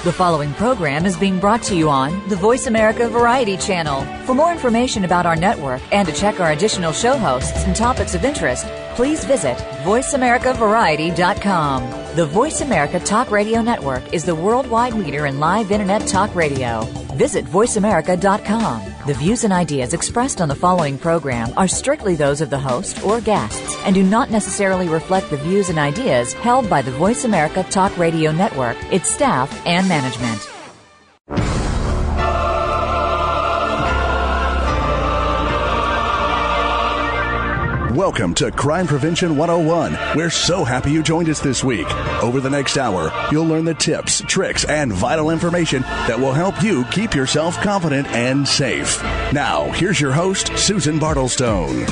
The following program is being brought to you on the Voice America Variety Channel. For more information about our network and to check our additional show hosts and topics of interest, please visit voiceamericavariety.com. The Voice America Talk Radio Network is the worldwide leader in live Internet talk radio. Visit voiceamerica.com. The views and ideas expressed on the following program are strictly those of the host or guests and do not necessarily reflect the views and ideas held by the Voice America Talk Radio Network, its staff, and management. Welcome to Crime Prevention 101. We're so happy you joined us this week. Over the next hour, you'll learn the tips, tricks, and vital information that will help you keep yourself confident and safe. Now, here's your host, Susan Bartlestone.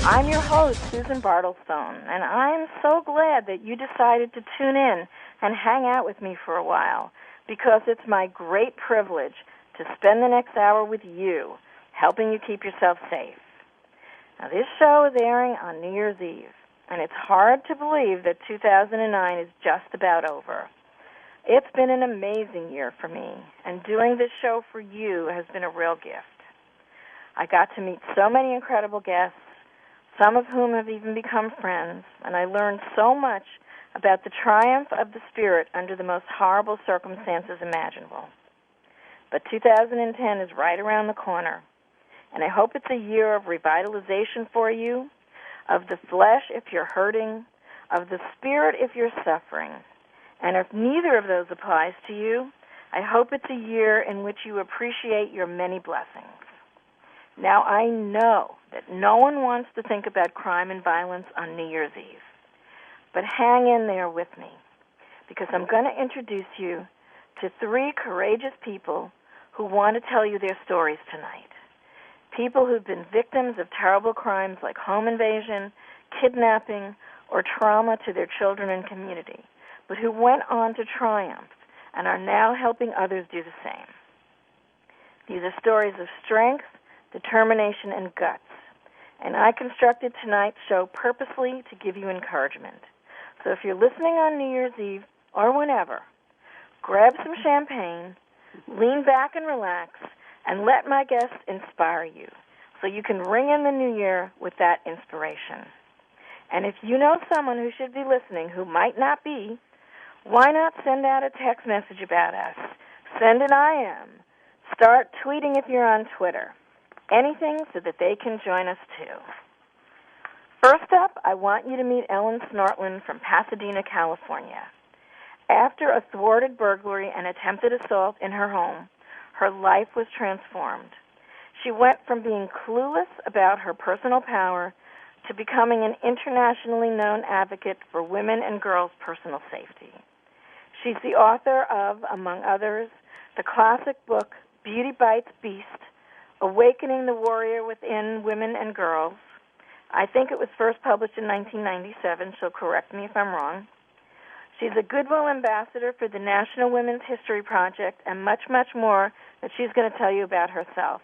I'm your host, Susan Bartlestone, and I'm so glad that you decided to tune in and hang out with me for a while, because it's my great privilege to spend the next hour with you, helping you keep yourself safe. Now, this show is airing on New Year's Eve, and it's hard to believe that 2009 is just about over. It's been an amazing year for me, and doing this show for you has been a real gift. I got to meet so many incredible guests, some of whom have even become friends, and I learned so much about the triumph of the spirit under the most horrible circumstances imaginable. But 2010 is right around the corner. And I hope it's a year of revitalization for you, of the flesh if you're hurting, of the spirit if you're suffering. And if neither of those applies to you, I hope it's a year in which you appreciate your many blessings. Now, I know that no one wants to think about crime and violence on New Year's Eve. But hang in there with me, because I'm going to introduce you to 3 courageous people who want to tell you their stories tonight. People who've been victims of terrible crimes like home invasion, kidnapping, or trauma to their children and community, but who went on to triumph and are now helping others do the same. These are stories of strength, determination, and guts, and I constructed tonight's show purposely to give you encouragement. So if you're listening on New Year's Eve or whenever, grab some champagne, lean back and relax, and let my guests inspire you so you can ring in the new year with that inspiration. And if you know someone who should be listening who might not be, why not send out a text message about us? Send an I am. Start tweeting if you're on Twitter. Anything so that they can join us too. First up, I want you to meet Ellen Snortland from Pasadena, California. After a thwarted burglary and attempted assault in her home, her life was transformed. She went from being clueless about her personal power to becoming an internationally known advocate for women and girls' personal safety. She's the author of, among others, the classic book Beauty Bites Beast, Awakening the Warrior Within Women and Girls. I think it was first published in 1997. She'll correct me if I'm wrong. She's a Goodwill ambassador for the National Women's History Project and much, much more that she's going to tell you about herself.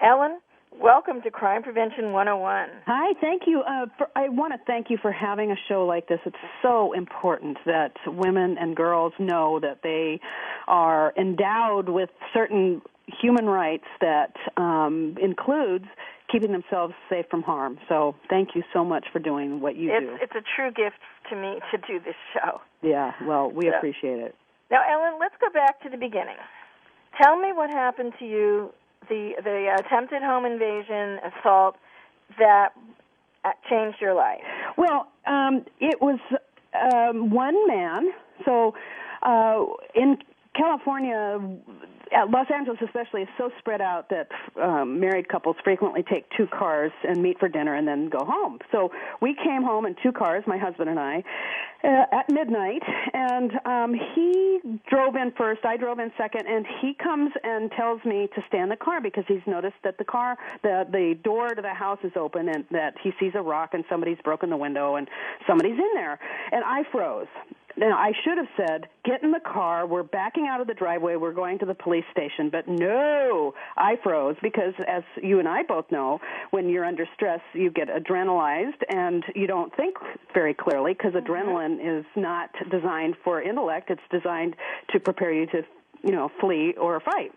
Ellen, welcome to Crime Prevention 101. Hi, thank you. I want to thank you for having a show like this. It's so important that women and girls know that they are endowed with certain human rights that includes keeping themselves safe from harm. So thank you so much for doing what you do. It's a true gift to me to do this show. Yeah, well, we appreciate it. Now, Ellen, let's go back to the beginning. Tell me what happened to you, the attempted home invasion, assault, that changed your life. Well, it was one man. So in California, Los Angeles especially, is so spread out that married couples frequently take 2 cars and meet for dinner and then go home. So we came home in 2 cars, my husband and I, at midnight, and he drove in first, I drove in second, and he comes and tells me to stay in the car because he's noticed that the car, the door to the house is open and that he sees a rock and somebody's broken the window and somebody's in there. And I froze. Now, I should have said, get in the car, we're backing out of the driveway, we're going to the police station. But no, I froze because, as you and I both know, when you're under stress, you get adrenalized and you don't think very clearly because adrenaline is not designed for intellect. It's designed to prepare you to, flee or fight.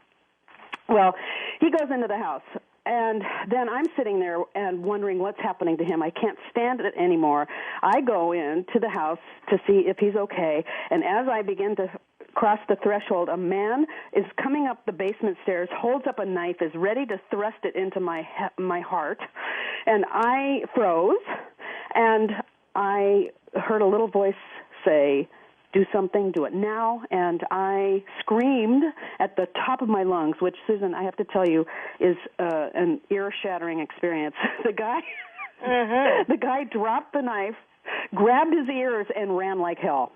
Well, he goes into the house. And then I'm sitting there and wondering what's happening to him. I can't stand it anymore. I go into the house to see if he's okay. And as I begin to cross the threshold, a man is coming up the basement stairs, holds up a knife, is ready to thrust it into my heart. And I froze, and I heard a little voice say, "Do something, do it now." And I screamed at the top of my lungs, which, Susan, I have to tell you, is an ear-shattering experience. The guy dropped the knife, grabbed his ears, and ran like hell.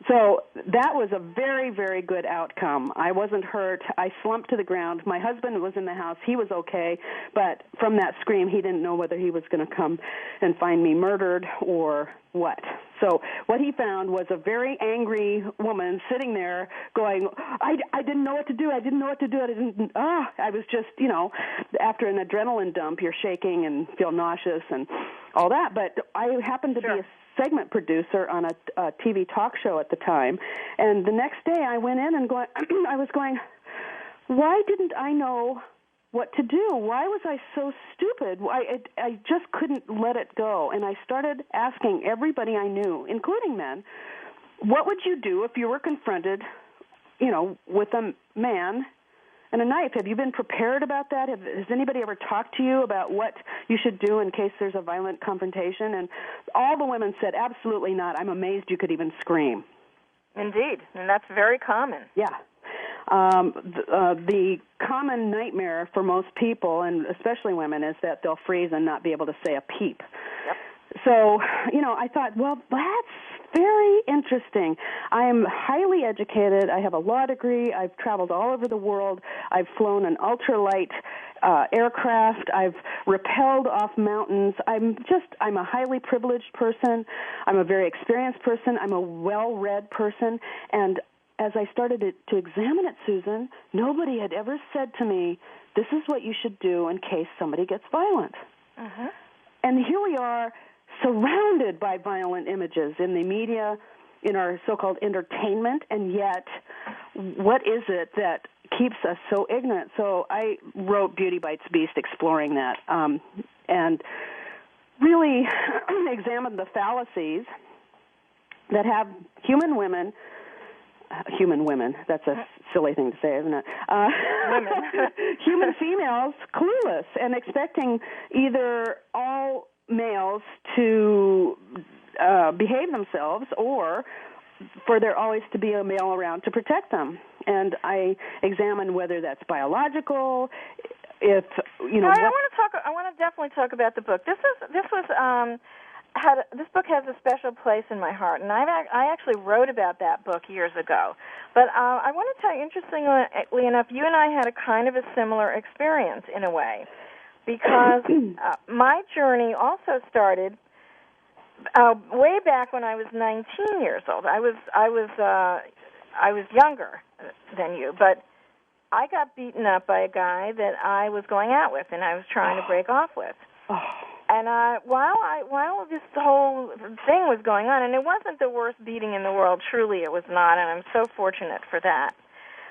So that was a very, very good outcome. I wasn't hurt. I slumped to the ground. My husband was in the house. He was okay, but from that scream, he didn't know whether he was going to come and find me murdered or what. So what he found was a very angry woman sitting there going, I didn't know what to do. I didn't know what to do. I was just, after an adrenaline dump, you're shaking and feel nauseous and all that. But I happened to be a segment producer on a TV talk show at the time, and the next day I went in and I was going, why didn't I know what to do? Why was I so stupid? I just couldn't let it go, and I started asking everybody I knew, including men, what would you do if you were confronted, with a man and a knife? Have you been prepared about that? Has anybody ever talked to you about what you should do in case there's a violent confrontation? And all the women said, absolutely not. I'm amazed you could even scream. Indeed, and that's very common. Yeah. The common nightmare for most people, and especially women, is that they'll freeze and not be able to say a peep. Yep. So, I thought, well, that's very interesting. I'm highly educated. I have a law degree. I've traveled all over the world. I've flown an ultralight aircraft. I've rappelled off mountains. I'm a highly privileged person. I'm a very experienced person. I'm a well-read person. And as I started to examine it, Susan, nobody had ever said to me, this is what you should do in case somebody gets violent. Uh-huh. And here we are, surrounded by violent images in the media, in our so-called entertainment, and yet what is it that keeps us so ignorant? So I wrote Beauty Bites Beast exploring that and really examined the fallacies that have human women, that's a silly thing to say, isn't it? Human females clueless and expecting either all males to behave themselves or for there always to be a male around to protect them. And I examine whether that's biological, if, I want to definitely talk about the book. This book has a special place in my heart, and I actually wrote about that book years ago. But I want to tell you, interestingly enough, you and I had a kind of a similar experience in a way, because my journey also started way back when I was 19 years old. I was younger than you, but I got beaten up by a guy that I was going out with, and I was trying to break off with. And while this whole thing was going on, and it wasn't the worst beating in the world, truly it was not, and I'm so fortunate for that.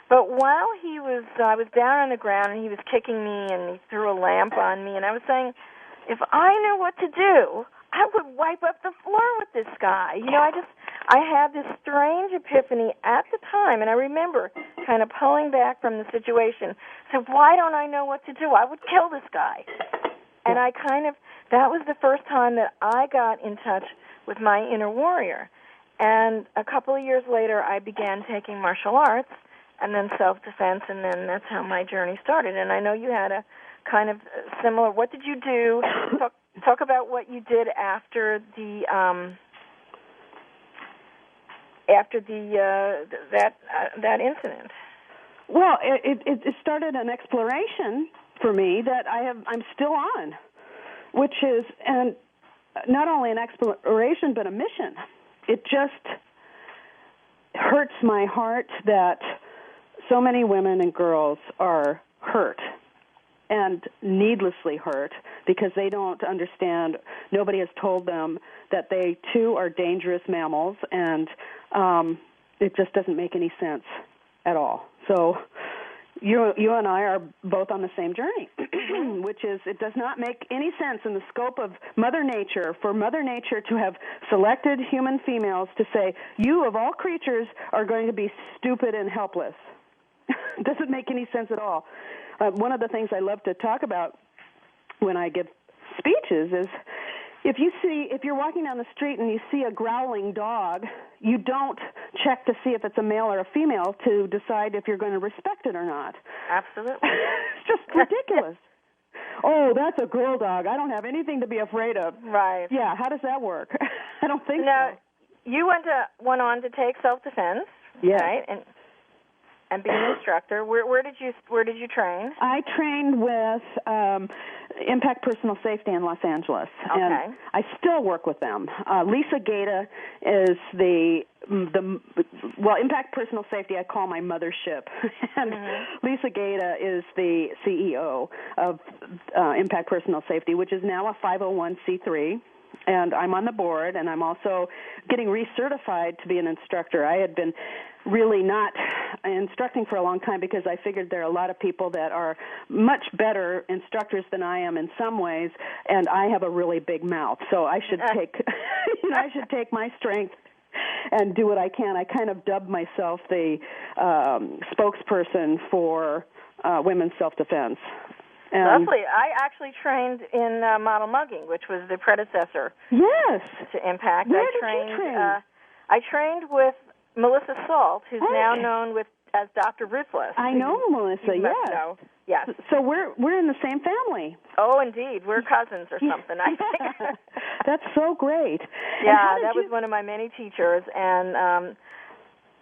But while I was down on the ground, and he was kicking me, and he threw a lamp on me, and I was saying, if I knew what to do, I would wipe up the floor with this guy. I had this strange epiphany at the time, and I remember kind of pulling back from the situation. I said, why don't I know what to do? I would kill this guy. And that was the first time that I got in touch with my inner warrior. And a couple of years later, I began taking martial arts and then self-defense, and then that's how my journey started. And I know you had a kind of similar. What did you do? Talk about what you did after that incident. Well, it started an exploration for me that I'm still on, which is and not only an exploration but a mission. It just hurts my heart that so many women and girls are hurt and needlessly hurt because they don't understand. Nobody has told them that they, too, are dangerous mammals, and it just doesn't make any sense at all. So you and I are both on the same journey, which is it does not make any sense in the scope of Mother Nature for Mother Nature to have selected human females to say, you of all creatures are going to be stupid and helpless. Doesn't make any sense at all. One of the things I love to talk about when I give speeches is if you're walking down the street and you see a growling dog, you don't check to see if it's a male or a female to decide if you're going to respect it or not. Absolutely. It's just ridiculous. Oh, that's a girl dog. I don't have anything to be afraid of. Right. Yeah, how does that work? I don't think now, so. You went on to take self-defense, yes. right? And be an instructor. Where did you train? I trained with Impact Personal Safety in Los Angeles, okay. And I still work with them. Lisa Gaeta is Impact Personal Safety I call my mothership, and Lisa Gaeta is the CEO of Impact Personal Safety, which is now a 501c3. And I'm on the board, and I'm also getting recertified to be an instructor. I had been really not instructing for a long time because I figured there are a lot of people that are much better instructors than I am in some ways, and I have a really big mouth, so I should take I should take my strength and do what I can. I kind of dubbed myself the spokesperson for women's self-defense. Lovely. I actually trained in model mugging, which was the predecessor. Yes. To Impact. Where did you train? I trained with Melissa Salt, who's now known as Dr. Ruthless. I know Melissa. You must know. Yes. So we're in the same family. Oh, indeed. We're cousins or something, I think. That's so great. Yeah, that was one of my many teachers. And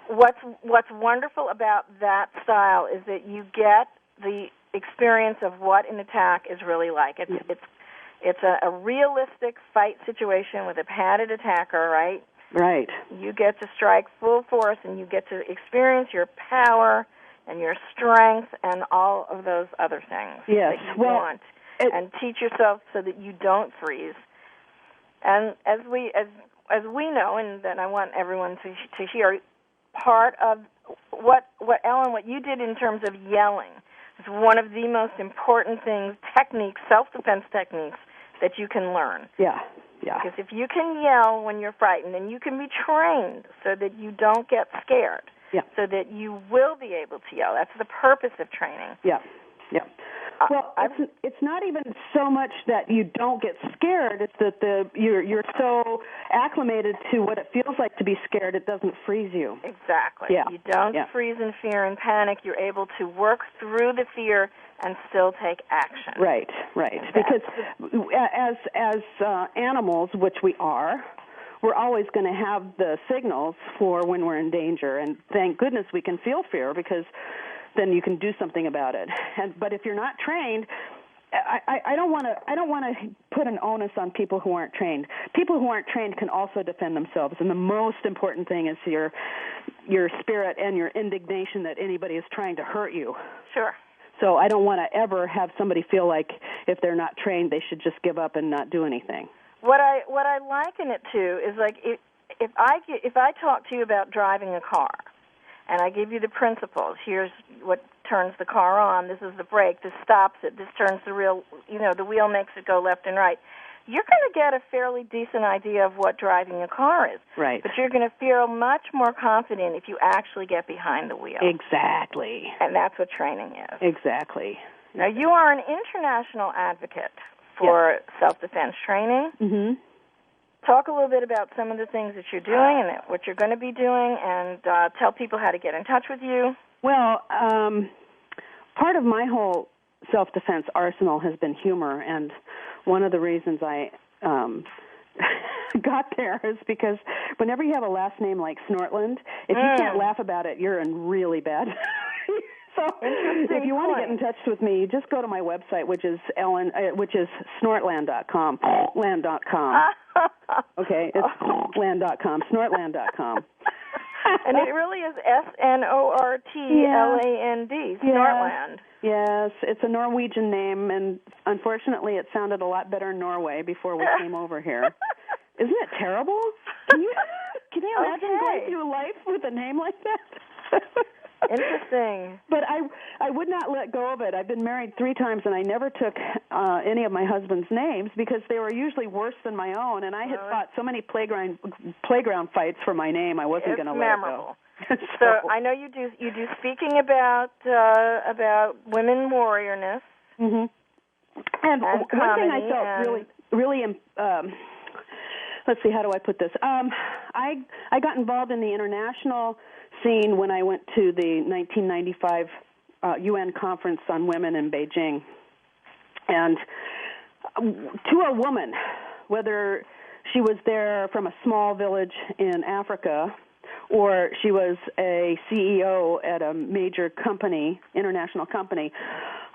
what's wonderful about that style is that you get the experience of what an attack is really like. It's a realistic fight situation with a padded attacker, right? Right. You get to strike full force, and you get to experience your power and your strength and all of those other things that you want, and teach yourself so that you don't freeze. And as we know, and that I want everyone to hear, part of what Ellen, what you did in terms of yelling, is one of the most important things, techniques, self-defense techniques that you can learn. Yeah, yeah. Because if you can yell when you're frightened, and you can be trained so that you don't get scared, so that you will be able to yell. That's the purpose of training. Yeah, yeah. Well, it's not even so much that you don't get scared. It's that you're so acclimated to what it feels like to be scared, it doesn't freeze you. Exactly. Yeah. You don't freeze in fear and panic. You're able to work through the fear and still take action. Right, right. Because as animals, which we are, we're always going to have the signals for when we're in danger. And thank goodness we can feel fear, because then you can do something about it. But if you're not trained, I don't want to put an onus on people who aren't trained. People who aren't trained can also defend themselves, and the most important thing is your spirit and your indignation that anybody is trying to hurt you. Sure. So I don't want to ever have somebody feel like if they're not trained, they should just give up and not do anything. What I liken it to is like if I talk to you about driving a car, and I give you the principles. Here's what turns the car on. This is the brake. This stops it. This turns the wheel. The wheel makes it go left and right. You're going to get a fairly decent idea of what driving a car is. Right. But you're going to feel much more confident if you actually get behind the wheel. Exactly. And that's what training is. Exactly. Now, you are an international advocate for self-defense training. Mm-hmm. Talk a little bit about some of the things that you're doing and what you're going to be doing, and tell people how to get in touch with you. Well, part of my whole self-defense arsenal has been humor, and one of the reasons I got there is because whenever you have a last name like Snortland, if you can't laugh about it, you're in really bad. So if you want to get in touch with me, just go to my website, which is snortland.com. Land.com. Okay, it's land.com, snortland.com. And it really is Snortland, Snortland. Yes, it's a Norwegian name, and unfortunately it sounded a lot better in Norway before we came over here. Isn't it terrible? Can you imagine going through life with a name like that? Interesting. But I would not let go of it. I've been married 3 times, and I never took any of my husband's names because they were usually worse than my own, and I had fought so many playground fights for my name, I wasn't going to let it go. So I know you do speaking about women warriorness. Mm-hmm. And one thing I felt really let's see, how do I put this? I got involved in the international scene when I went to the 1995 UN Conference on Women in Beijing. And to a woman, whether she was there from a small village in Africa or she was a CEO at a major company, international company,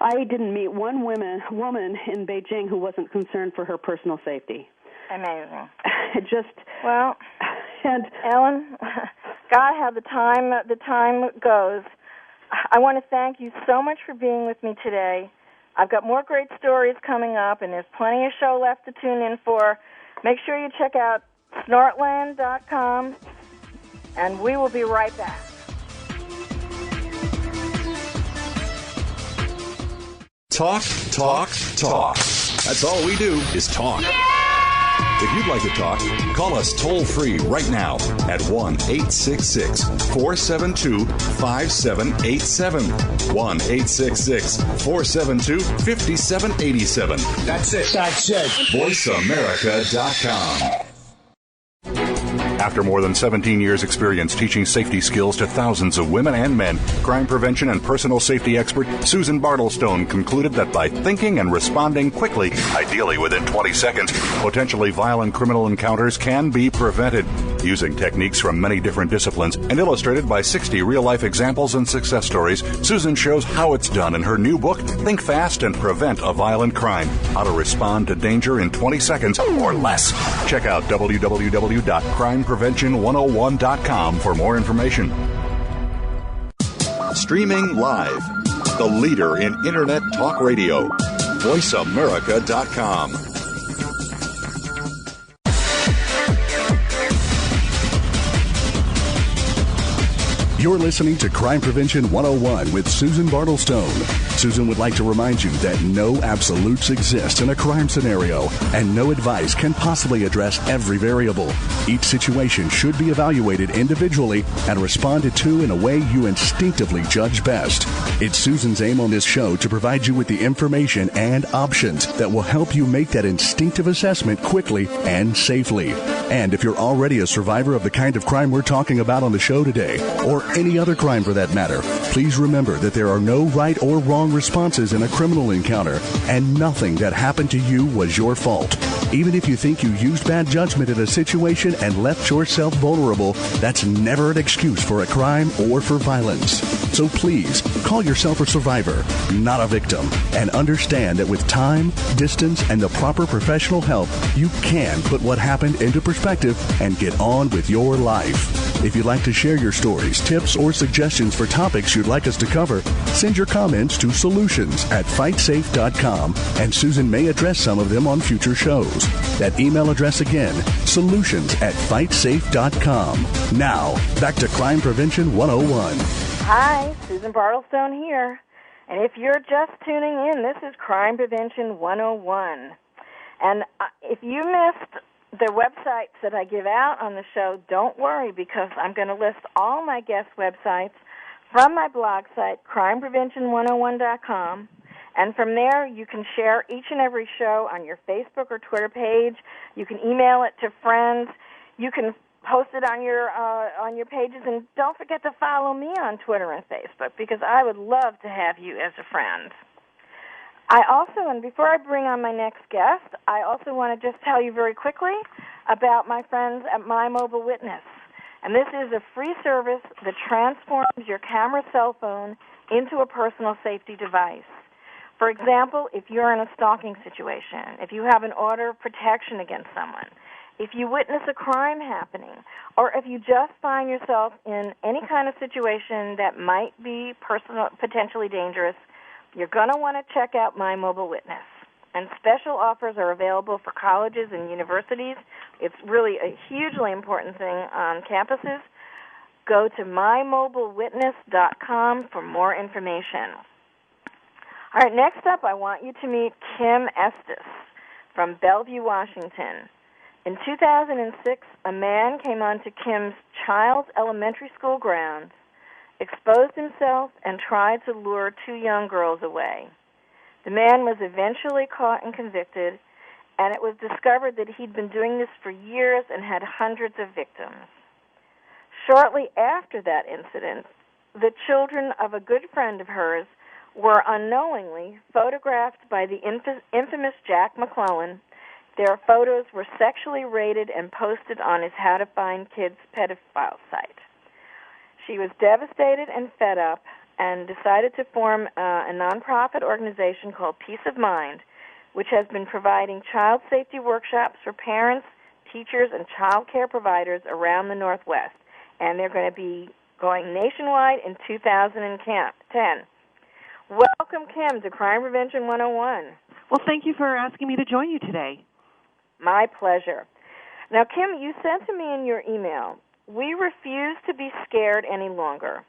I didn't meet one woman in Beijing who wasn't concerned for her personal safety. Amazing. It just and Ellen, God, how the time goes. I want to thank you so much for being with me today. I've got more great stories coming up, and there's plenty of show left to tune in for. Make sure you check out Snortland.com, and we will be right back. Talk, talk, talk. That's all we do is talk. If you'd like to talk, call us toll-free right now at 1-866-472-5787. 1-866-472-5787. That's it. VoiceAmerica.com. After more than 17 years' experience teaching safety skills to thousands of women and men, crime prevention and personal safety expert Susan Bartlestone concluded that by thinking and responding quickly, ideally within 20 seconds, potentially violent criminal encounters can be prevented. Using techniques from many different disciplines and illustrated by 60 real-life examples and success stories, Susan shows how it's done in her new book, Think Fast and Prevent a Violent Crime: How to Respond to Danger in 20 Seconds or Less. Check out www.crimeprevention101.com for more information. Streaming live, the leader in Internet talk radio, VoiceAmerica.com. You're listening to Crime Prevention 101 with Susan Bartlestone. Susan would like to remind you that no absolutes exist in a crime scenario, and no advice can possibly address every variable. Each situation should be evaluated individually and responded to in a way you instinctively judge best. It's Susan's aim on this show to provide you with the information and options that will help you make that instinctive assessment quickly and safely. And if you're already a survivor of the kind of crime we're talking about on the show today, or any other crime for that matter, please remember that there are no right or wrong responses in a criminal encounter, and nothing that happened to you was your fault. Even if you think you used bad judgment in a situation and left yourself vulnerable, that's never an excuse for a crime or for violence. So please, call yourself a survivor, not a victim, and understand that with time, distance, and the proper professional help, you can put what happened into perspective and get on with your life. If you'd like to share your stories, tips, or suggestions for topics you'd like us to cover, send your comments to solutions@fightsafe.com, and Susan may address some of them on future shows. That email address again, solutions@fightsafe.com. Now, back to Crime Prevention 101. Hi, Susan Bartlestone here. And if you're just tuning in, this is Crime Prevention 101. And if you missed the websites that I give out on the show, don't worry, because I'm going to list all my guest websites from my blog site, crimeprevention101.com. And from there, you can share each and every show on your Facebook or Twitter page. You can email it to friends. You can post it on your pages. And don't forget to follow me on Twitter and Facebook, because I would love to have you as a friend. I also, and before I bring on my next guest, I also want to just tell you very quickly about my friends at My Mobile Witness. And this is a free service that transforms your camera cell phone into a personal safety device. For example, if you're in a stalking situation, if you have an order of protection against someone, If you witness a crime happening, or if you just find yourself in any kind of situation that might be potentially dangerous, you're going to want to check out My Mobile Witness. And special offers are available for colleges and universities. It's really a hugely important thing on campuses. Go to mymobilewitness.com for more information. All right, next up, I want you to meet Kim Estes from Bellevue, Washington. In 2006, a man came onto Kim's child's elementary school grounds, exposed himself, and tried to lure 2 young girls away. The man was eventually caught and convicted, and it was discovered that he'd been doing this for years and had hundreds of victims. Shortly after that incident, the children of a good friend of hers were unknowingly photographed by the infamous Jack McClellan. Their photos were sexually rated and posted on his How to Find Kids pedophile site. She was devastated and fed up and decided to form a nonprofit organization called Peace of Mind, which has been providing child safety workshops for parents, teachers, and child care providers around the Northwest. And they're going to be going nationwide in 2010. Welcome, Kim, to Crime Prevention 101. Well, thank you for asking me to join you today. My pleasure. Now, Kim, you said to me in your email, we refuse to be scared any longer.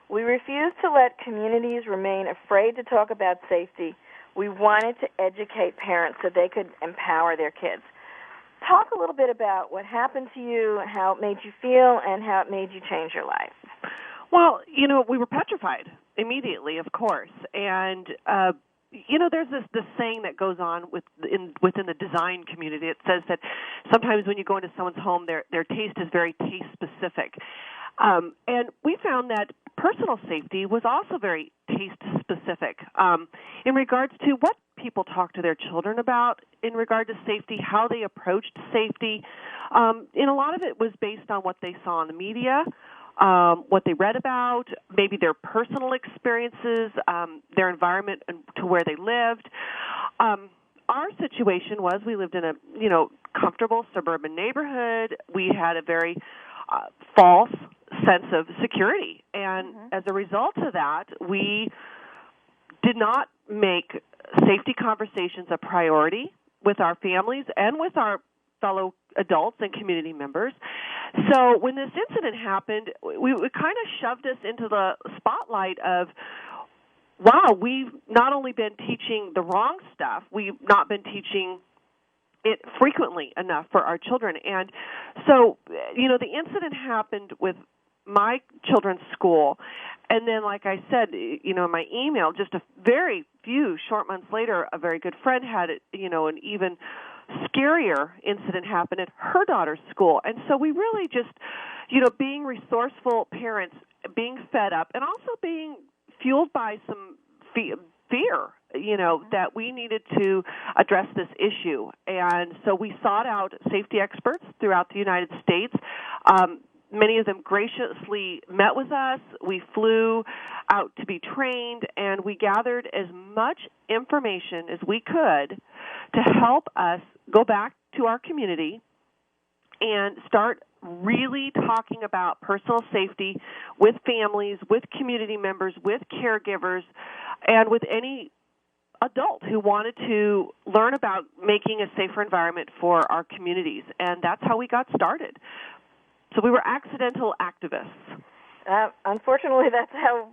We refuse to let communities remain afraid to talk about safety. We wanted to educate parents so they could empower their kids. Talk a little bit about what happened to you, how it made you feel, and how it made you change your life. Well, we were petrified immediately, of course. And, there's this saying that goes on within the design community. It says that sometimes when you go into someone's home, their taste is very taste-specific. And we found that personal safety was also very taste-specific in regards to what people talk to their children about in regard to safety, how they approached safety. And a lot of it was based on what they saw in the media, what they read about, maybe their personal experiences, their environment to where they lived. Our situation was we lived in a, comfortable suburban neighborhood. We had a very false sense of security. And as a result of that, we did not make safety conversations a priority with our families and with our fellow adults and community members. So when this incident happened, it kind of shoved us into the spotlight of, wow, we've not only been teaching the wrong stuff, we've not been teaching it frequently enough for our children. And so, the incident happened with my children's school. And then, like I said, in my email, just a very few short months later, a very good friend had it, an even scarier incident happen at her daughter's school. And so we really just, being resourceful parents, being fed up, and also being fueled by some fear, that we needed to address this issue. And so we sought out safety experts throughout the United States. Many of them graciously met with us. We flew out to be trained, and we gathered as much information as we could to help us go back to our community and start really talking about personal safety with families, with community members, with caregivers, and with any adult who wanted to learn about making a safer environment for our communities. And that's how we got started. So we were accidental activists. Unfortunately, that's how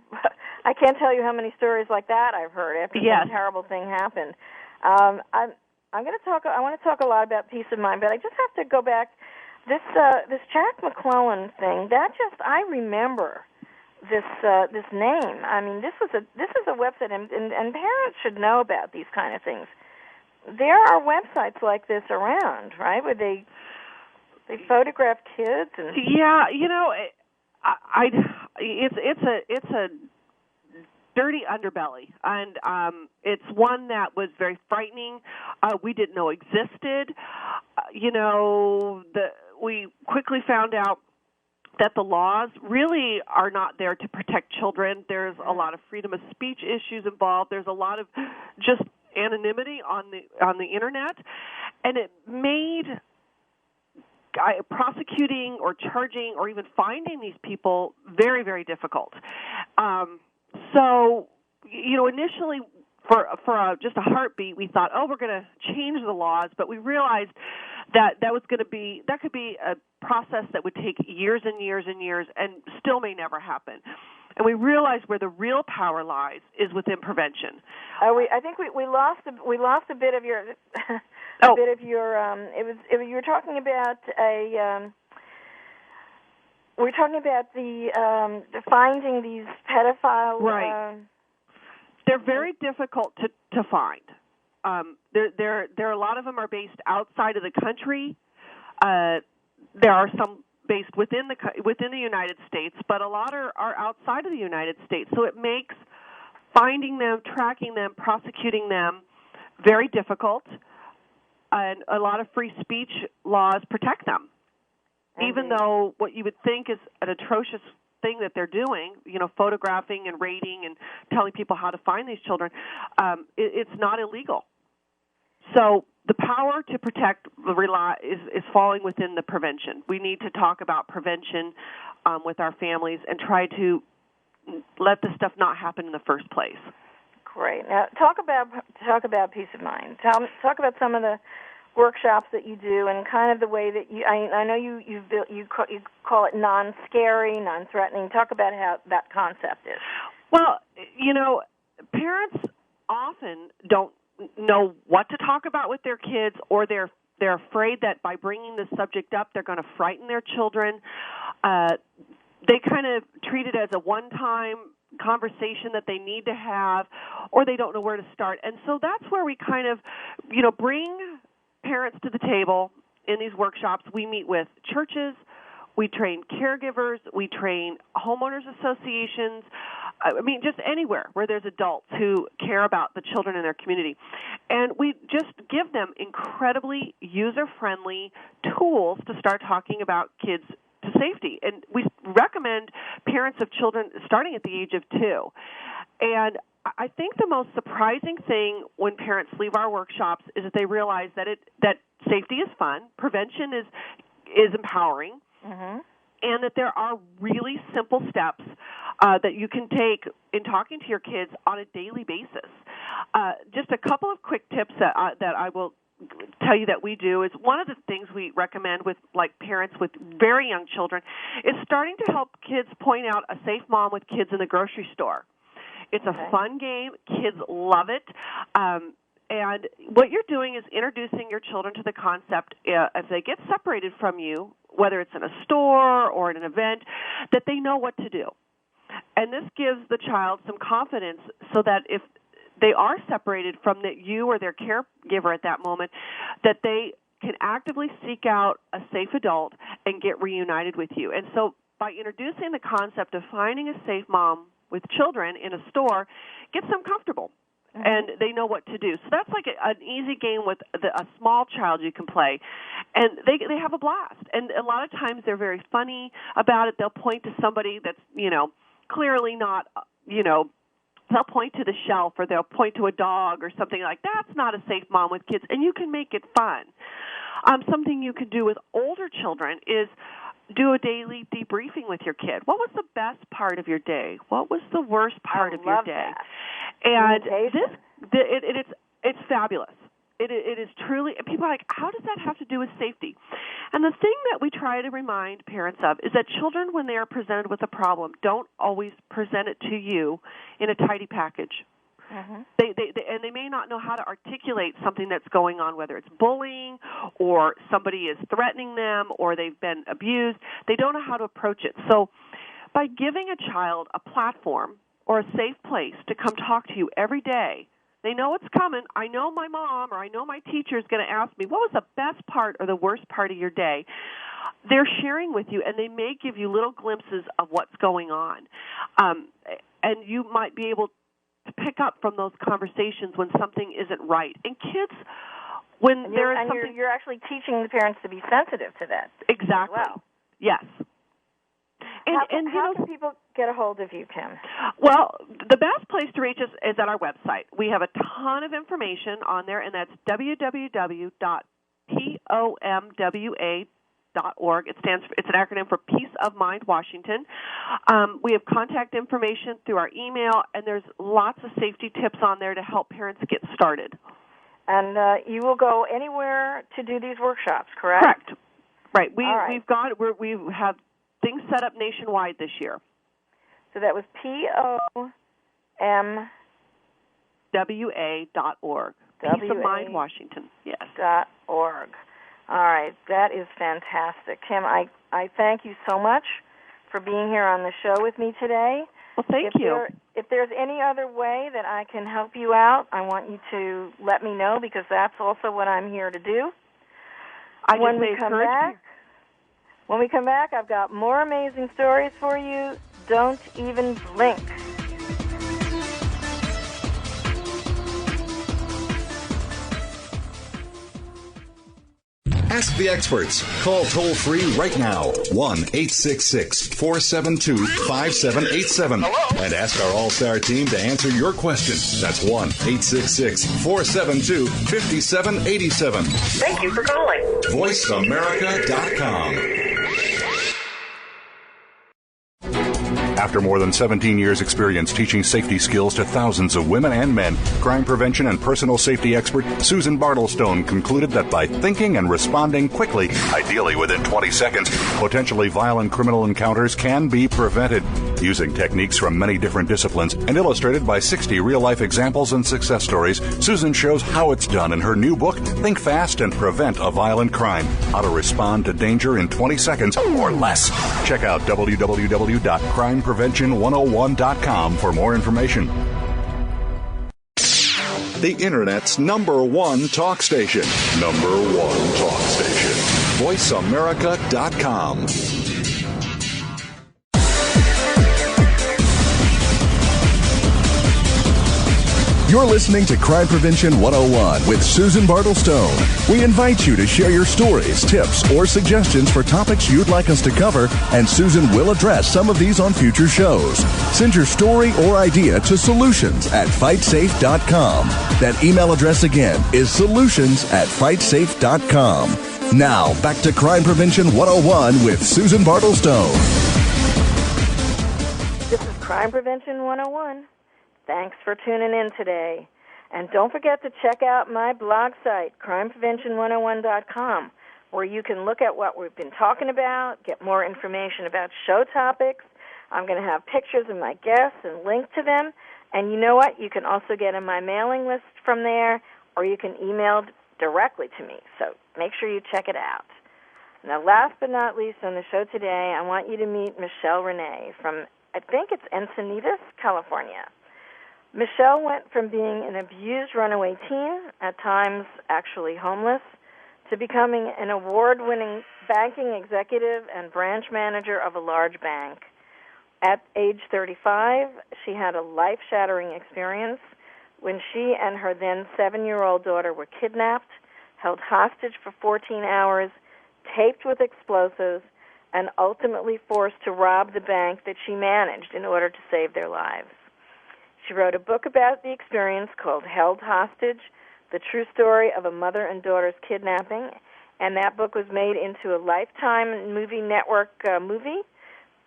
I can't tell you how many stories like that I've heard after some terrible thing happened. I'm going to talk. I want to talk a lot about peace of mind, but I just have to go back. This Jack McClellan thing. I remember this name. I mean, this is a website, and parents should know about these kind of things. There are websites like this around, right, where they photograph kids and it's a dirty underbelly, and it's one that was very frightening. We didn't know existed. We quickly found out that the laws really are not there to protect children. There's a lot of freedom of speech issues involved. There's a lot of just anonymity on the internet, and it made prosecuting or charging or even finding these people very, very difficult. So, initially for just a heartbeat, we thought, we're going to change the laws, but we realized that could be a process that would take years and years and years and still may never happen. And we realized where the real power lies is within prevention. I think we lost a bit of your you were talking about we're talking about the finding these pedophiles. Right. They're very difficult to find. There a lot of them are based outside of the country. There are some based within the United States, but a lot are outside of the United States. So it makes finding them, tracking them, prosecuting them very difficult. And a lot of free speech laws protect them, even though what you would think is an atrocious thing that they're doing, photographing and rating and telling people how to find these children, it's not illegal. So the power to protect is falling within the prevention. We need to talk about prevention with our families and try to let this stuff not happen in the first place. Great. Now talk about peace of mind. Talk about some of the workshops that you do and kind of the way that I know you call it non-scary, non-threatening. Talk about how that concept is. Well, parents often don't know what to talk about with their kids, or they're afraid that by bringing this subject up, they're going to frighten their children. They kind of treat it as a one-time conversation that they need to have, or they don't know where to start. And so that's where we kind of, bring parents to the table in these workshops. We meet with churches, we train caregivers, we train homeowners associations, just anywhere where there's adults who care about the children in their community. And we just give them incredibly user-friendly tools to start talking about kids to safety. And we recommend parents of children starting at the age of 2. And I think the most surprising thing when parents leave our workshops is that they realize that safety is fun, prevention is empowering, and that there are really simple steps that you can take in talking to your kids on a daily basis. Just a couple of quick tips that I will tell you that we do is one of the things we recommend with parents with very young children is starting to help kids point out a safe mom with kids in the grocery store. It's a fun game. Kids love it. And what you're doing is introducing your children to the concept as they get separated from you, whether it's in a store or in an event, that they know what to do. And this gives the child some confidence so that if they are separated from you or their caregiver at that moment, that they can actively seek out a safe adult and get reunited with you. And so by introducing the concept of finding a safe mom with children in a store, gets them comfortable, and they know what to do. So that's like an easy game with a small child you can play, and they have a blast. And a lot of times they're very funny about it. They'll point to somebody that's, clearly not, they'll point to the shelf, or they'll point to a dog or something like that's not a safe mom with kids, and you can make it fun. Something you can do with older children is do a daily debriefing with your kid. What was the best part of your day? What was the worst part of your day? That. And it's fabulous. It is truly, people are like, how does that have to do with safety? And the thing that we try to remind parents of is that children, when they are presented with a problem, don't always present it to you in a tidy package. They may not know how to articulate something that's going on, whether it's bullying or somebody is threatening them or they've been abused. They don't know how to approach it. So by giving a child a platform or a safe place to come talk to you every day, they know it's coming. I know my mom or I know my teacher is going to ask me, what was the best part or the worst part of your day? They're sharing with you, and they may give you little glimpses of what's going on. And you might be able to pick up from those conversations when something isn't right. And kids, when there is something... You're actually teaching the parents to be sensitive to that. Exactly. Well. Yes. How can people get a hold of you, Kim? Well, the best place to reach us is at our website. We have a ton of information on there, and that's www.pomwa.org. PeaceOfMindWashington.org. It's an acronym for Peace of Mind Washington. We have contact information through our email, and there's lots of safety tips on there to help parents get started. And you will go anywhere to do these workshops, correct? Correct. Right. We have things set up nationwide this year. So that was POMWA.org. Peace of Mind Washington. Yes. .org. All right. That is fantastic. Kim, I thank you so much for being here on the show with me today. Well, thank you. If there's any other way that I can help you out, I want you to let me know, because that's also what I'm here to do. When we come back, I've got more amazing stories for you. Don't even blink. Ask the experts. Call toll-free right now, 1-866-472-5787. And ask our All-Star team to answer your question. That's 1-866-472-5787. Thank you for calling. VoiceAmerica.com. After more than 17 years' experience teaching safety skills to thousands of women and men, crime prevention and personal safety expert Susan Bartlestone concluded that by thinking and responding quickly, ideally within 20 seconds, potentially violent criminal encounters can be prevented. Using techniques from many different disciplines and illustrated by 60 real-life examples and success stories, Susan shows how it's done in her new book, Think Fast and Prevent a Violent Crime: How to Respond to Danger in 20 Seconds or Less. Check out www.crimeprevention101.com for more information. The Internet's #1 talk station. #1 talk station. VoiceAmerica.com. You're listening to Crime Prevention 101 with Susan Bartlestone. We invite you to share your stories, tips, or suggestions for topics you'd like us to cover, and Susan will address some of these on future shows. Send your story or idea to solutions@fightsafe.com. That email address again is solutions@fightsafe.com. Now, back to Crime Prevention 101 with Susan Bartlestone. This is Crime Prevention 101. Thanks for tuning in today. And don't forget to check out my blog site, crimeprevention101.com, where you can look at what we've been talking about, get more information about show topics. I'm going to have pictures of my guests and link to them. And you know what? You can also get on my mailing list from there, or you can email directly to me. So make sure you check it out. Now, last but not least on the show today, I want you to meet Michelle Renee from, I think it's Encinitas, California. Michelle went from being an abused runaway teen, at times actually homeless, to becoming an award-winning banking executive and branch manager of a large bank. At age 35, she had a life-shattering experience when she and her then 7-year-old daughter were kidnapped, held hostage for 14 hours, taped with explosives, and ultimately forced to rob the bank that she managed in order to save their lives. She wrote a book about the experience called Held Hostage, The True Story of a Mother and Daughter's Kidnapping, and that book was made into a Lifetime Movie Network movie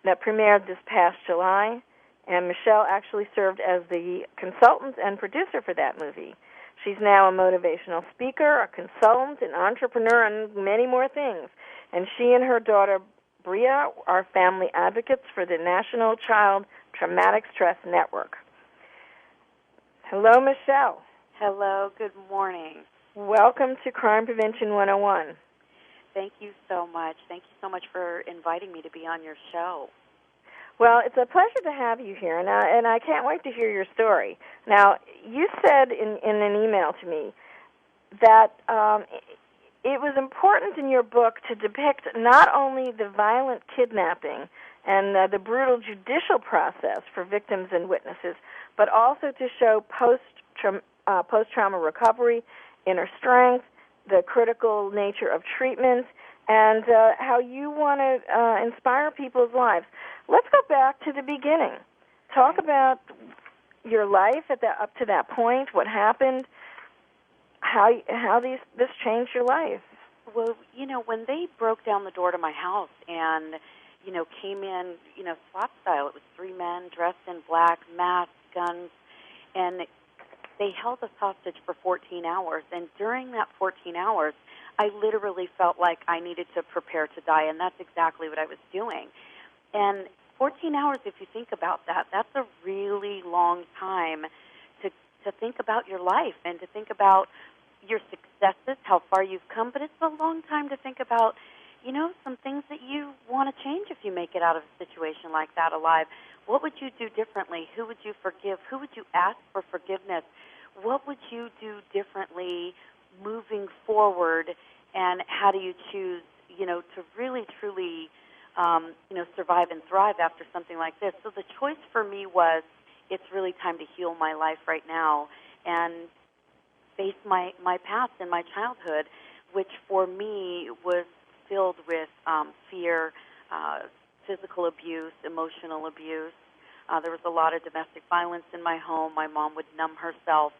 that premiered this past July, and Michelle actually served as the consultant and producer for that movie. She's now a motivational speaker, a consultant, an entrepreneur, and many more things. And she and her daughter, Bria, are family advocates for the National Child Traumatic Stress Network. Hello, Michelle. Hello, good morning. Welcome to Crime Prevention 101. Thank you so much. Thank you so much for inviting me to be on your show. Well, it's a pleasure to have you here, and I can't wait to hear your story. Now, you said in an email to me that it was important in your book to depict not only the violent kidnapping and the brutal judicial process for victims and witnesses, but also to show post-trauma recovery, inner strength, the critical nature of treatment, and how you want to inspire people's lives. Let's go back to the beginning. Talk about your life up to that point, what happened, how this changed your life. Well, when they broke down the door to my house and, came in, SWAT style, it was 3 men dressed in black, masks, guns, and they held us hostage for 14 hours. And during that 14 hours, I literally felt like I needed to prepare to die, and that's exactly what I was doing. And 14 hours, if you think about that, that's a really long time to think about your life and to think about your successes, how far you've come, but it's a long time to think about, some things that you want to change if you make it out of a situation like that alive. What would you do differently? Who would you forgive? Who would you ask for forgiveness? What would you do differently moving forward, and how do you choose, to really, truly, survive and thrive after something like this? So the choice for me was, it's really time to heal my life right now and face my past and my childhood, which for me was filled with fear, physical abuse, emotional abuse. There was a lot of domestic violence in my home. My mom would numb herself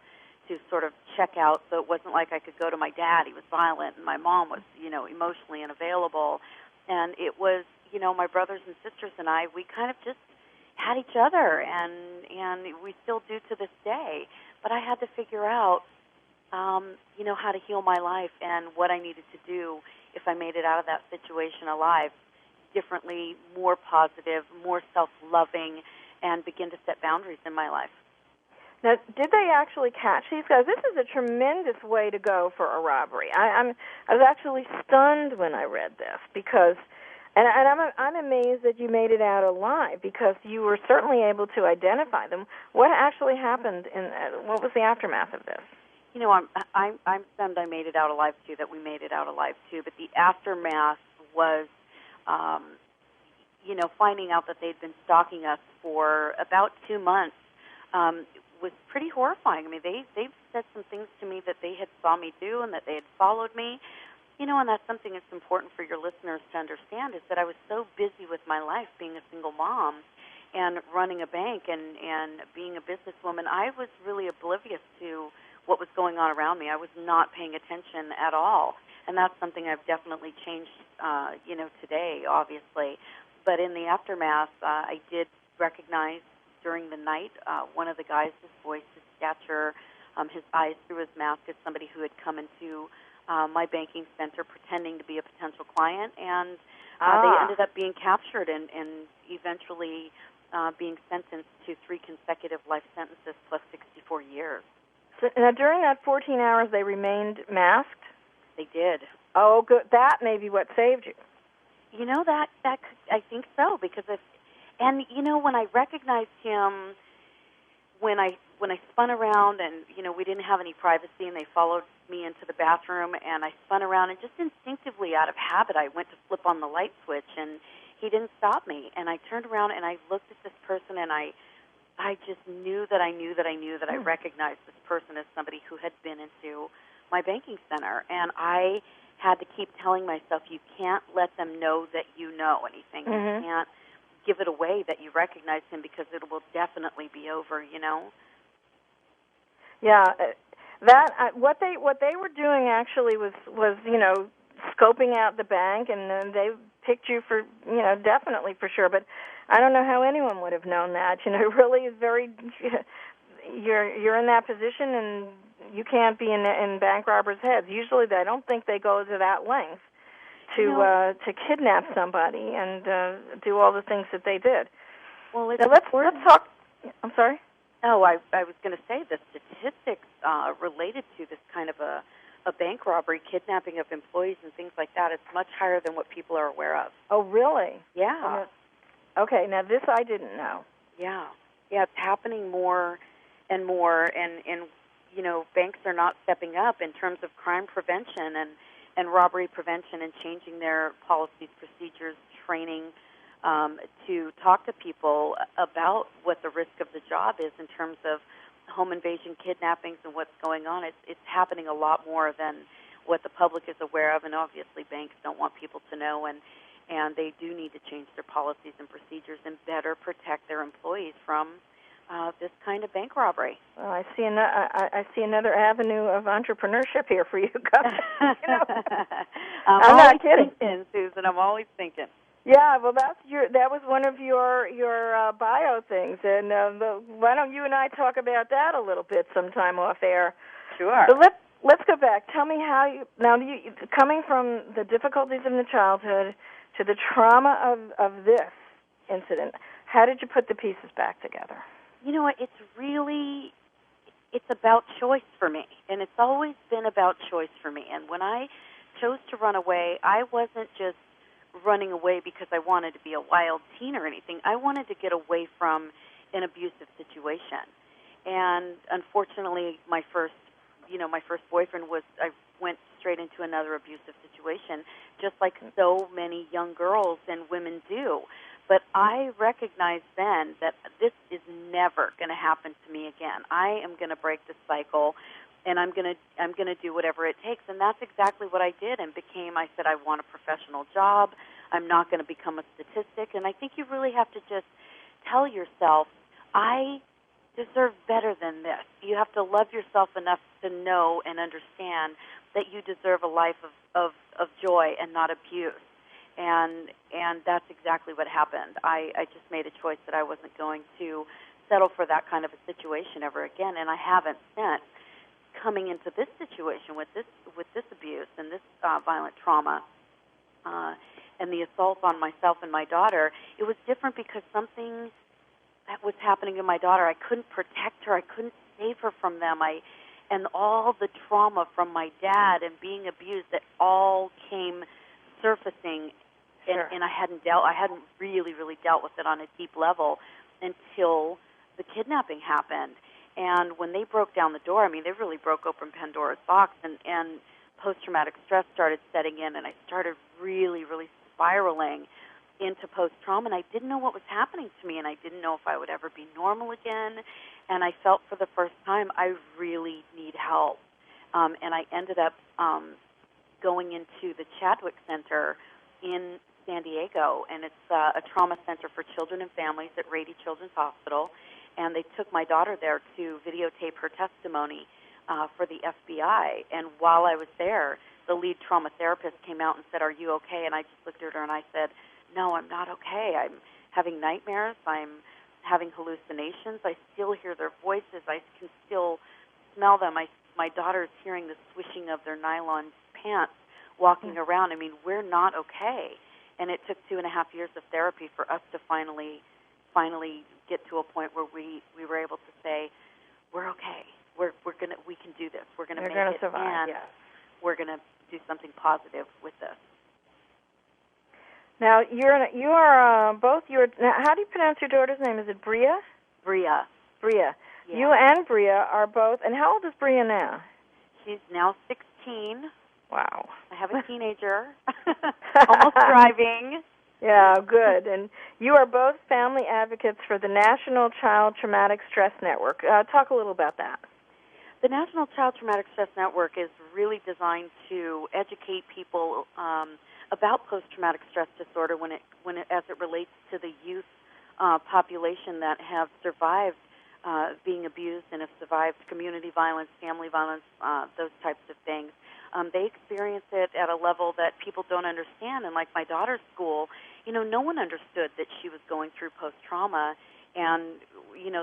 to sort of check out, so it wasn't like I could go to my dad. He was violent, and my mom was, emotionally unavailable. And it was, my brothers and sisters and I, we kind of just had each other, and we still do to this day. But I had to figure out, how to heal my life and what I needed to do if I made it out of that situation alive, differently, more positive, more self-loving, and begin to set boundaries in my life. Now, did they actually catch these guys? This is a tremendous way to go for a robbery. I was actually stunned when I read this because, and I'm amazed that you made it out alive because you were certainly able to identify them. What actually happened? What was the aftermath of this? I'm stunned I made it out alive too. That we made it out alive too. But the aftermath was, finding out that they'd been stalking us for about 2 months. Was pretty horrifying. I mean, they've said some things to me that they had saw me do and that they had followed me. And that's something that's important for your listeners to understand, is that I was so busy with my life, being a single mom and running a bank and being a businesswoman, I was really oblivious to what was going on around me. I was not paying attention at all. And that's something I've definitely changed, today, obviously. But in the aftermath, I did recognize during the night, one of the guys, his voice, his stature, his eyes through his mask, as somebody who had come into my banking center pretending to be a potential client, and they ended up being captured and eventually being sentenced to 3 consecutive life sentences plus 64 years. So now, during that 14 hours, they remained masked? They did. Oh, good. That may be what saved you. That I think so, because when I recognized him, when I spun around and, we didn't have any privacy and they followed me into the bathroom and I spun around and just instinctively out of habit I went to flip on the light switch and he didn't stop me. And I turned around and I looked at this person and I just knew that I recognized this person as somebody who had been into my banking center. And I had to keep telling myself, you can't let them know that you know anything. Mm-hmm. You can't give it away that you recognize him because it will definitely be over, Yeah, what they were doing actually was scoping out the bank, and they picked you for definitely for sure. But I don't know how anyone would have known that. It really is very. You're in that position, and you can't be in bank robbers' heads. Usually, I don't think they go to that length to kidnap somebody and do all the things that they did. Well, now, let's talk. I'm sorry. Oh, I was going to say the statistics related to this kind of a bank robbery, kidnapping of employees and things like that, it's much higher than what people are aware of. Oh, really? Yeah. Okay, now this I didn't know. Yeah, it's happening more and more, and banks are not stepping up in terms of crime prevention and robbery prevention and changing their policies, procedures, training, to talk to people about what the risk of the job is in terms of home invasion, kidnappings, and what's going on. It's happening a lot more than what the public is aware of, and obviously banks don't want people to know, and they do need to change their policies and procedures and better protect their employees from this kind of bank robbery. Well, I see another avenue of entrepreneurship here for you guys. I'm not kidding, Susan. I'm always thinking. Yeah, well, that was one of your bio things, and why don't you and I talk about that a little bit sometime off air? Sure. But let's go back. Tell me how you coming from the difficulties in the childhood to the trauma of this incident. How did you put the pieces back together? You know what? It's about choice for me, and it's always been about choice for me. And when I chose to run away, I wasn't just running away because I wanted to be a wild teen or anything. I wanted to get away from an abusive situation. And unfortunately, my first boyfriend I went straight into another abusive situation, just like so many young girls and women do. But I recognized then that this is never going to happen to me again. I am going to break the cycle, and I'm going to do whatever it takes. And that's exactly what I did, and I said, I want a professional job. I'm not going to become a statistic. And I think you really have to just tell yourself, I deserve better than this. You have to love yourself enough to know and understand that you deserve a life of joy and not abuse. And that's exactly what happened. I just made a choice that I wasn't going to settle for that kind of a situation ever again, and I haven't since. Coming into this situation with this abuse and this violent trauma and the assault on myself and my daughter, it was different because something that was happening to my daughter, I couldn't protect her, I couldn't save her from them. And all the trauma from my dad and being abused, that all came surfacing. Sure. And I hadn't really dealt with it on a deep level until the kidnapping happened. And when they broke down the door, they really broke open Pandora's box, and post-traumatic stress started setting in, and I started really, really spiraling into post-trauma, and I didn't know what was happening to me, and I didn't know if I would ever be normal again, and I felt for the first time I really need help. And I ended up going into the Chadwick Center in San Diego, and it's a trauma center for children and families at Rady Children's Hospital, and they took my daughter there to videotape her testimony for the FBI. And while I was there, the lead trauma therapist came out and said, "Are you okay?" And I just looked at her and I said, "No, I'm not okay. I'm having nightmares. I'm having hallucinations. I still hear their voices. I can still smell them. My daughter's hearing the swishing of their nylon pants walking around. We're not okay." And it took 2.5 years of therapy for us to finally get to a point where we were able to say, "We're okay. We can do this. We're gonna make it, survive, and yes. we're gonna do something positive with this." Now you are both your. Now, how do you pronounce your daughter's name? Is it Bria? Bria. Bria. Yeah. You and Bria are both. And how old is Bria now? She's now 16. Wow. I have a teenager, almost driving. Yeah, good. And you are both family advocates for the National Child Traumatic Stress Network. Talk a little about that. The National Child Traumatic Stress Network is really designed to educate people about post-traumatic stress disorder as it relates to the youth population that have survived being abused and have survived community violence, family violence, those types of things. They experience it at a level that people don't understand. And like my daughter's school, no one understood that she was going through post-trauma. And,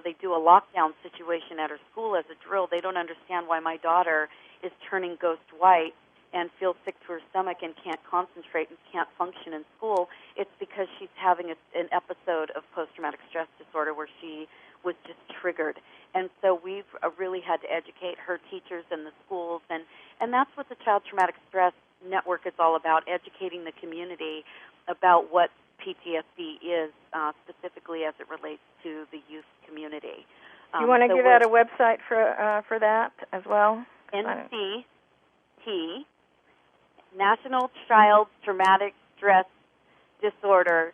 they do a lockdown situation at her school as a drill. They don't understand why my daughter is turning ghost white and feels sick to her stomach and can't concentrate and can't function in school. It's because she's having an episode of post-traumatic stress disorder where she was just triggered. And so we've really had to educate her teachers and the schools, and that's what the Child Traumatic Stress Network is all about, educating the community about what PTSD is, specifically as it relates to the youth community. You want to give out a website for that as well? NCT, National Child Traumatic Stress Disorder.org.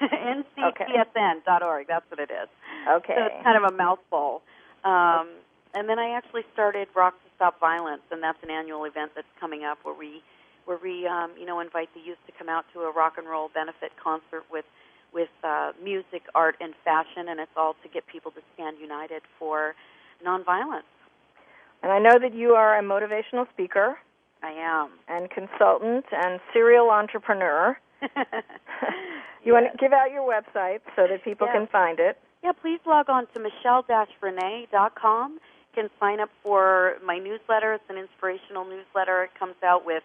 NCTSN.org, that's what it is. Okay. So it's kind of a mouthful. And then I actually started Rock to Stop Violence, and that's an annual event that's coming up where we invite the youth to come out to a rock and roll benefit concert with with music, art, and fashion, and it's all to get people to stand united for nonviolence. And I know that you are a motivational speaker. I am. And consultant and serial entrepreneur. You want to give out your website so that people can find it? Yeah, please log on to michelle-renee.com. You can sign up for my newsletter. It's an inspirational newsletter. It comes out with,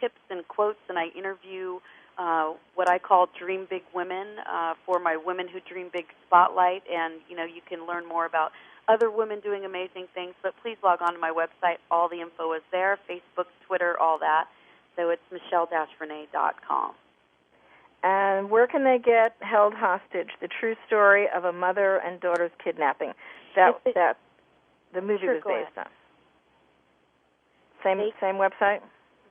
tips and quotes, and I interview what I call Dream Big Women for my Women Who Dream Big Spotlight, and, you can learn more about other women doing amazing things. But please log on to my website. All the info is there, Facebook, Twitter, all that. So it's michelle-renee.com. And where can they get Held Hostage, the true story of a mother and daughter's kidnapping? That the movie was based on. Same website?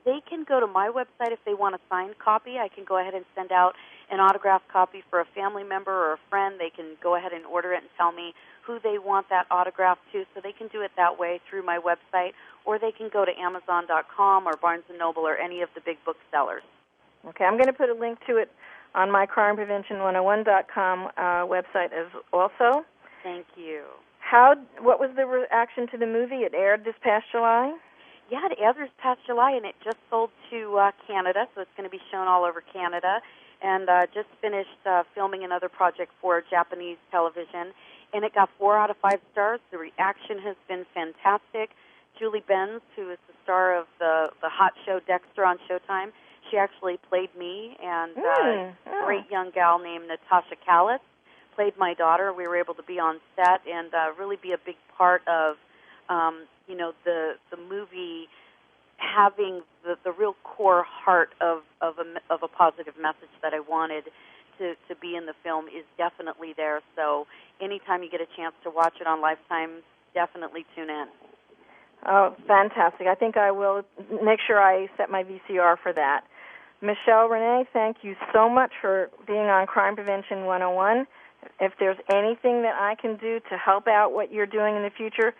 They can go to my website if they want a signed copy. I can go ahead and send out an autographed copy for a family member or a friend. They can go ahead and order it and tell me who they want that autograph to, so they can do it that way through my website, or they can go to Amazon.com or Barnes & Noble or any of the big booksellers. Okay, I'm going to put a link to it on my crimeprevention101.com website as also. Thank you. What was the reaction to the movie? It aired this past July? Yeah, it aired this past July, and it just sold to Canada, so it's going to be shown all over Canada. And just finished filming another project for Japanese television, and it got 4 out of 5 stars. The reaction has been fantastic. Julie Benz, who is the star of the hot show Dexter on Showtime, she actually played me, and a great young gal named Natasha Callis played my daughter. We were able to be on set and really be a big part of, the movie having the real core heart of a positive message that I wanted to be in the film is definitely there. So anytime you get a chance to watch it on Lifetime, definitely tune in. Oh, fantastic. I think I will make sure I set my VCR for that. Michelle Renee, thank you so much for being on Crime Prevention 101. If there's anything that I can do to help out what you're doing in the future,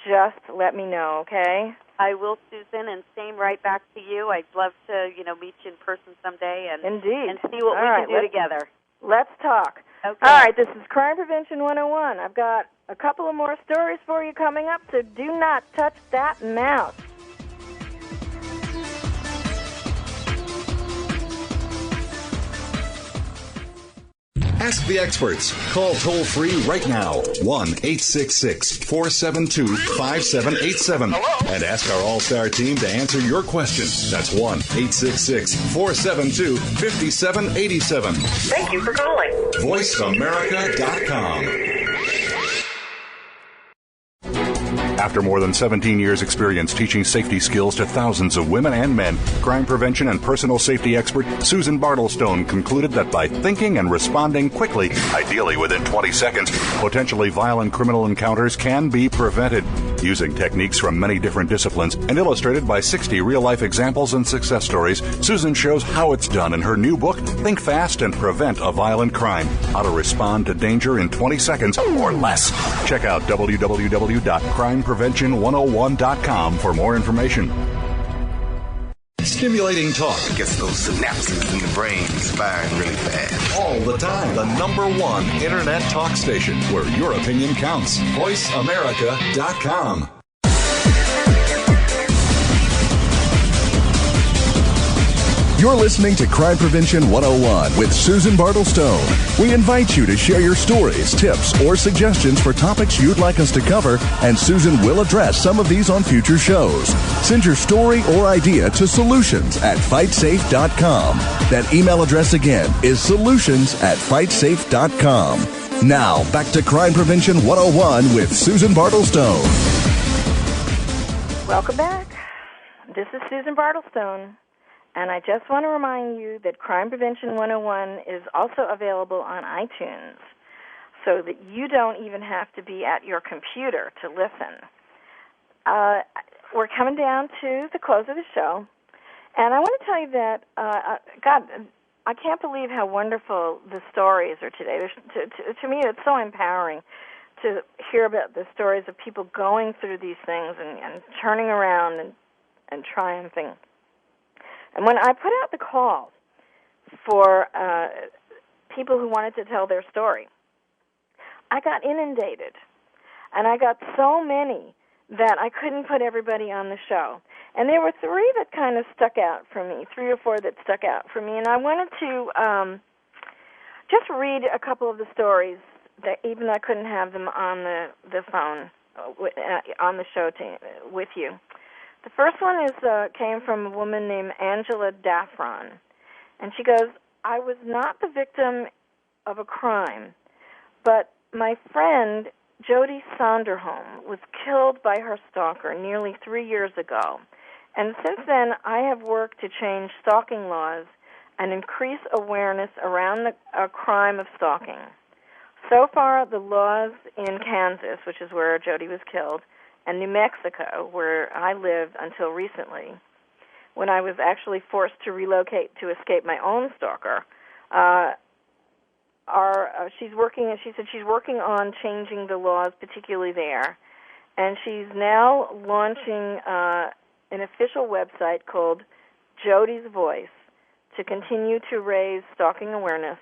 just let me know, okay? I will, Susan, and same right back to you. I'd love to, meet you in person someday and see what we can do together. Let's talk. Okay. All right, this is Crime Prevention 101. I've got a couple of more stories for you coming up, so do not touch that mouse. Ask the experts. Call toll-free right now, 1-866-472-5787. And ask our all-star team to answer your question. That's 1-866-472-5787. Thank you for calling. VoiceAmerica.com. After more than 17 years' experience teaching safety skills to thousands of women and men, crime prevention and personal safety expert Susan Bartlestone concluded that by thinking and responding quickly, ideally within 20 seconds, potentially violent criminal encounters can be prevented. Using techniques from many different disciplines and illustrated by 60 real-life examples and success stories, Susan shows how it's done in her new book, Think Fast and Prevent a Violent Crime: How to Respond to Danger in 20 Seconds or Less. Check out www.crimeprevention101.com for more information. Stimulating talk gets those synapses in the brain firing really fast. All the time. The #1 internet talk station where your opinion counts. VoiceAmerica.com. You're listening to Crime Prevention 101 with Susan Bartlestone. We invite you to share your stories, tips, or suggestions for topics you'd like us to cover, and Susan will address some of these on future shows. Send your story or idea to solutions@fightsafe.com. That email address again is solutions@fightsafe.com. Now, back to Crime Prevention 101 with Susan Bartlestone. Welcome back. This is Susan Bartlestone. And I just want to remind you that Crime Prevention 101 is also available on iTunes, so that you don't even have to be at your computer to listen. We're coming down to the close of the show, and I want to tell you that, God, I can't believe how wonderful the stories are today. To me, it's so empowering to hear about the stories of people going through these things and turning around and triumphing. And when I put out the call for people who wanted to tell their story. I got inundated, and I got so many that I couldn't put everybody on the show. And there were 3 that kind of stuck out for me, 3 or 4 that stuck out for me, and I wanted to just read a couple of the stories that even though I couldn't have them on the phone on the show with you. The first one came from a woman named Angela Daffron, and she goes, I was not the victim of a crime, but my friend Jody Sonderholm was killed by her stalker nearly 3 years ago, and since then I have worked to change stalking laws and increase awareness around the crime of stalking. So far, the laws in Kansas, which is where Jody was killed, and New Mexico, where I lived until recently, when I was actually forced to relocate to escape my own stalker, she's working. She said she's working on changing the laws, particularly there, and she's now launching an official website called Jody's Voice to continue to raise stalking awareness.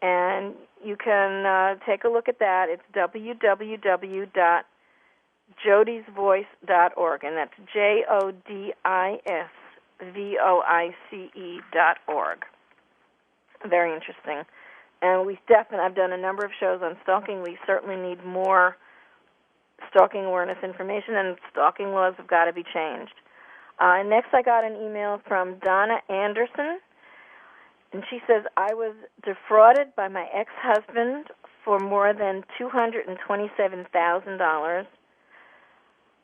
And you can take a look at that. It's www.jodysvoice.org, and that's JODISVOICE.org. Very interesting. And I've done a number of shows on stalking. We certainly need more stalking awareness information, and stalking laws have got to be changed. Next, I got an email from Donna Anderson, and she says, I was defrauded by my ex-husband for more than $227,000.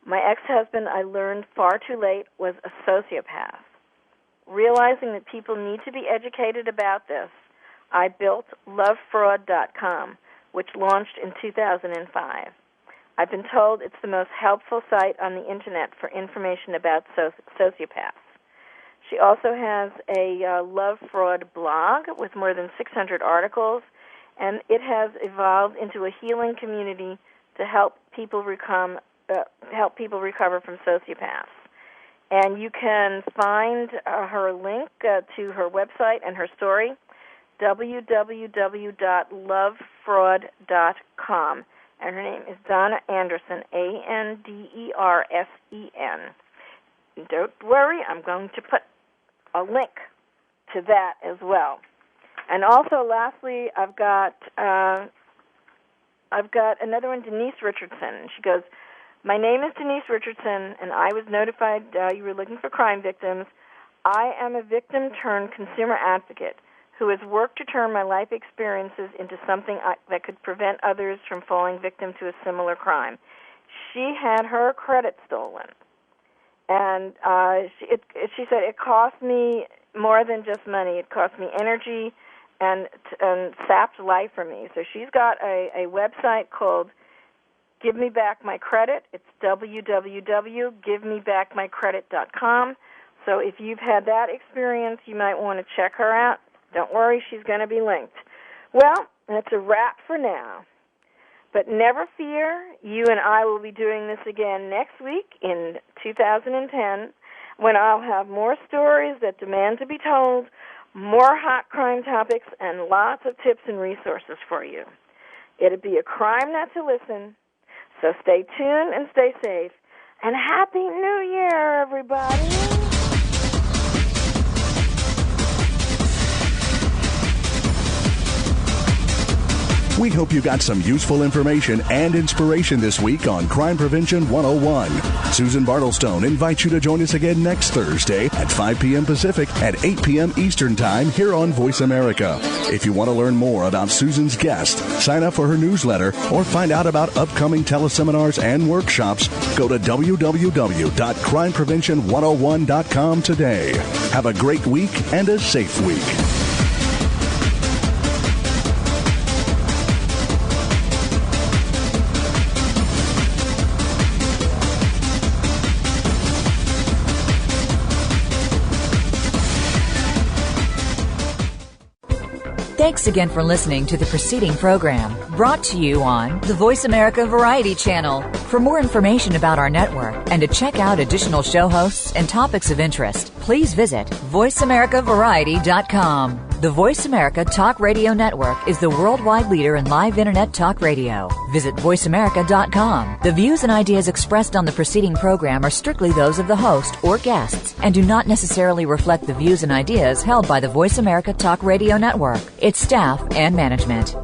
My ex-husband, I learned far too late, was a sociopath. Realizing that people need to be educated about this, I built lovefraud.com, which launched in 2005. I've been told it's the most helpful site on the Internet for information about sociopaths. She also has a Love Fraud blog with more than 600 articles, and it has evolved into a healing community to help people recover from sociopaths. And you can find her link to her website and her story, www.lovefraud.com. And her name is Donna Anderson, Andersen. Don't worry, I'm going to put a link to that as well. And also, lastly, I've got another one, Denise Richardson. She goes, my name is Denise Richardson, and I was notified you were looking for crime victims. I am a victim-turned-consumer advocate who has worked to turn my life experiences into something that could prevent others from falling victim to a similar crime. She had her credit stolen, and she said it cost me more than just money. It cost me energy and sapped life from me. So she's got a website called Give Me Back My Credit. It's www.givemebackmycredit.com. So if you've had that experience, you might want to check her out. Don't worry, she's going to be linked. Well, that's a wrap for now. But never fear, you and I will be doing this again next week in 2010, when I'll have more stories that demand to be told, more hot crime topics, and lots of tips and resources for you. It'd be a crime not to listen, so stay tuned and stay safe. And Happy New Year, everybody! We hope you got some useful information and inspiration this week on Crime Prevention 101. Susan Bartlestone invites you to join us again next Thursday at 5 p.m. Pacific and 8 p.m. Eastern Time here on Voice America. If you want to learn more about Susan's guest, sign up for her newsletter, or find out about upcoming teleseminars and workshops, go to www.crimeprevention101.com today. Have a great week and a safe week. Thanks again for listening to the preceding program, brought to you on the Voice America Variety Channel. For more information about our network and to check out additional show hosts and topics of interest, please visit voiceamericavariety.com. The Voice America Talk Radio Network is the worldwide leader in live Internet talk radio. Visit voiceamerica.com. The views and ideas expressed on the preceding program are strictly those of the host or guests and do not necessarily reflect the views and ideas held by the Voice America Talk Radio Network, its staff, and management.